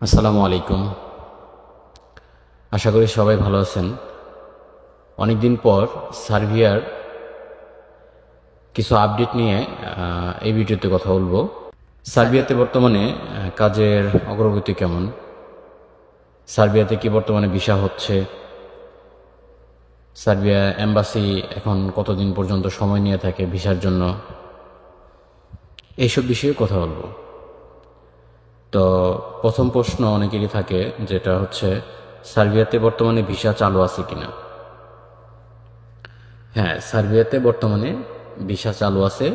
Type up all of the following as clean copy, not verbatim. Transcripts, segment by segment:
আসসালামু আলাইকুম। আশা করি সবাই ভালো আছেন। অনেকদিন পর সার্বিয়ার কিছু আপডেট নিয়ে এই ভিডিওতে কথা বলবো। সার্বিয়াতে বর্তমানে কাজের অগ্রগতি কেমন, সার্বিয়াতে কি বর্তমানে ভিসা হচ্ছে, সার্বিয়া এম্বাসি এখন কতদিন পর্যন্ত সময় নিয়ে থাকে ভিসার জন্য, এইসব বিষয়ে কথা বলবো। তো প্রথম প্রশ্ন অনেকেরই থাকে, যেটা হচ্ছে সার্বিয়াতে বর্তমানে ভিসা চালু আছে কিনা। হ্যাঁ, সার্বিয়াতে বর্তমানে ভিসা চালু আছে।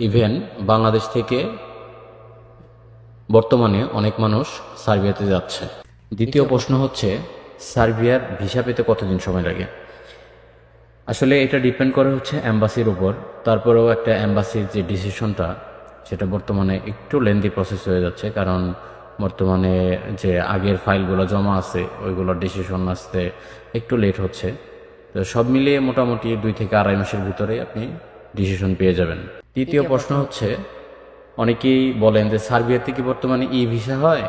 ইভেন বাংলাদেশ থেকে বর্তমানে অনেক মানুষ সার্বিয়াতে যাচ্ছে। দ্বিতীয় প্রশ্ন হচ্ছে, সার্বিয়ার ভিসা পেতে কতদিন সময় লাগে। আসলে এটা ডিপেন্ড করে হচ্ছে অ্যাম্বাসির উপর। তারপরেও একটা অ্যাম্বাসির যে ডিসিশনটা, সেটা বর্তমানে একটু লেন্দি প্রসেস হয়ে যাচ্ছে, কারণ বর্তমানে যে আগের ফাইলগুলো জমা আছে ওইগুলোর ডিসিশন আসতে একটু লেট হচ্ছে। তো সব মিলিয়ে মোটামুটি 2 থেকে আড়াই মাসের ভিতরে আপনি ডিসিশন পেয়ে যাবেন। তৃতীয় প্রশ্ন হচ্ছে, অনেকেই বলেন যে সার্বিয়াতে কি বর্তমানে ই ভিসা হয়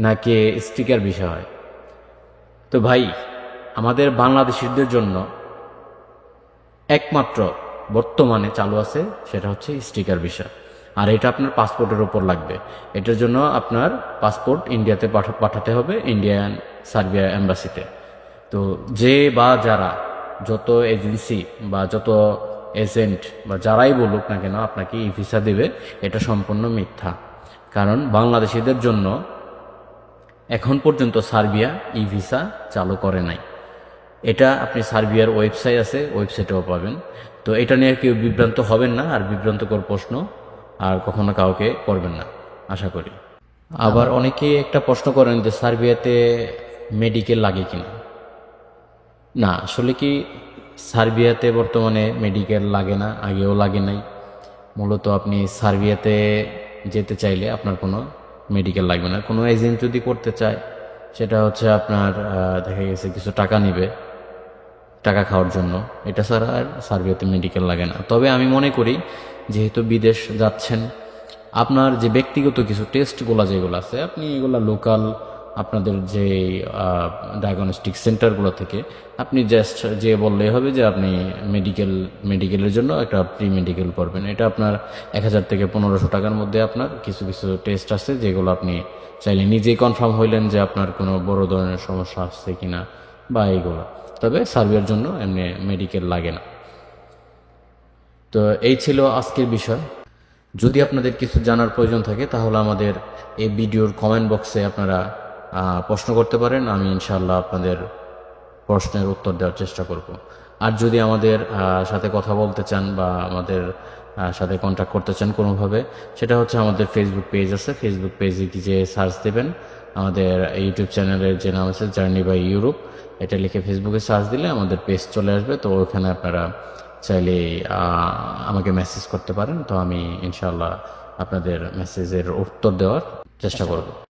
নাকি স্টিকার ভিসা হয়। তো ভাই, আমাদের বাংলাদেশিদের জন্য একমাত্র বর্তমানে চালু আছে সেটা হচ্ছে স্টিকার ভিসা। আর এটা আপনার পাসপোর্টের উপর লাগবে। এটার জন্য আপনার পাসপোর্ট ইন্ডিয়াতে পাঠাতে হবে, ইন্ডিয়ান সার্বিয়া এম্বাসিতে। তো যে বা যারা, যত এজেন্সি বা যত এজেন্ট বা যারাই বলুক না কেন আপনাকে ই ভিসা দেবে, এটা সম্পূর্ণ মিথ্যা। কারণ বাংলাদেশিদের জন্য এখন পর্যন্ত সার্বিয়া ই ভিসা চালু করে নাই। এটা আপনি সার্বিয়ার ওয়েবসাইট আছে, ওয়েবসাইটেও পাবেন। তো এটা নিয়ে কেউ বিভ্রান্ত হবেন না, আর বিভ্রান্তকর প্রশ্ন আর কখনো কাউকে করবেন না, আশা করি। আবার অনেকে একটা প্রশ্ন করেন যে সার্বিয়াতে মেডিকেল লাগে কিনা। না, আসলে কি সার্বিয়াতে বর্তমানে মেডিকেল লাগে না, আগেও লাগে নাই। মূলত আপনি সার্বিয়াতে যেতে চাইলে আপনার কোনো মেডিকেল লাগবে না। কোনো এজেন্ট যদি করতে চায়, সেটা হচ্ছে আপনার দেখা গেছে কিছু টাকা নিবে টাকা খাওয়ার জন্য। এটা ছাড়া আর সার্বিয়াতে মেডিকেল লাগে না। তবে আমি মনে করি, যেহেতু বিদেশ যাচ্ছেন, আপনার যে ব্যক্তিগত কিছু টেস্টগুলো যেগুলো আছে, আপনি এগুলো লোকাল আপনাদের যে ডায়াগনস্টিক সেন্টারগুলো থেকে আপনি জাস্ট যে বললেই হবে যে আপনি মেডিকেলের জন্য একটা প্রি মেডিকেল করবেন। এটা আপনার 1000 থেকে 1500 টাকার মধ্যে আপনার কিছু কিছু টেস্ট আছে, যেগুলো আপনি চাইলে নিজেই কনফার্ম হইলেন যে আপনার কোনো বড় ধরনের সমস্যা আসছে কিনা বা এইগুলো। তবে সার্বিয়ার জন্য এমনি মেডিকেল লাগে না। তো এই ছিল আজকের বিষয়। যদি আপনাদের কিছু জানার প্রয়োজন থাকে, তাহলে আমাদের এই ভিডিওর কমেন্ট বক্সে আপনারা প্রশ্ন করতে পারেন। আমি ইনশাআল্লাহ আপনাদের প্রশ্নের উত্তর দেওয়ার চেষ্টা করব। আর যদি আমাদের সাথে কথা বলতে চান বা আমাদের সাথে কন্ট্যাক্ট করতে চান কোনোভাবে, সেটা হচ্ছে আমাদের ফেসবুক পেজ আছে। ফেসবুক পেজে যে সার্চ দেবেন, আমাদের ইউটিউব চ্যানেলের যে নাম আছে জার্নি বাই ইউরোপ, এটা লিখে ফেসবুকে সার্চ দিলে আমাদের পেজ চলে আসবে। তো ওখানে আপনারা চাইলে আমাকে মেসেজ করতে পারেন। তো আমি ইনশাআল্লাহ আপনাদের মেসেজের উত্তর দেওয়ার চেষ্টা করব।